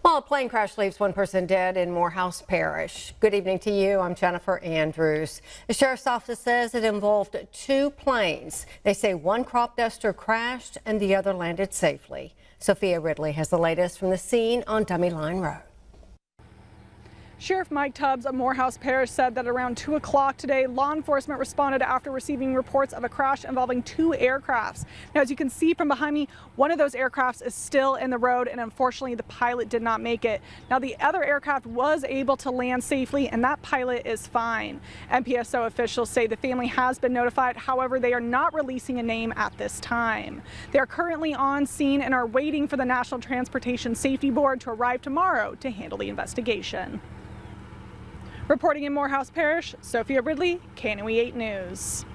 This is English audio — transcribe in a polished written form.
Well, a plane crash leaves one person dead in Morehouse Parish. Good evening to you. I'm Jennifer Andrews. The sheriff's office says it involved two planes. They say one crop duster crashed and the other landed safely. Sophia Ridley has the latest from the scene on Dummie Line Road. Sheriff Mike Tubbs of Morehouse Parish said that around 2 o'clock today, law enforcement responded after receiving reports of a crash involving two aircrafts. Now, as you can see from behind me, one of those aircrafts is still in the road, and unfortunately, the pilot did not make it. Now, the other aircraft was able to land safely, and that pilot is fine. MPSO officials say the family has been notified. However, they are not releasing a name at this time. They are currently on scene and are waiting for the National Transportation Safety Board to arrive tomorrow to handle the investigation. Reporting in Morehouse Parish, Sophia Ridley, KNOE 8 News.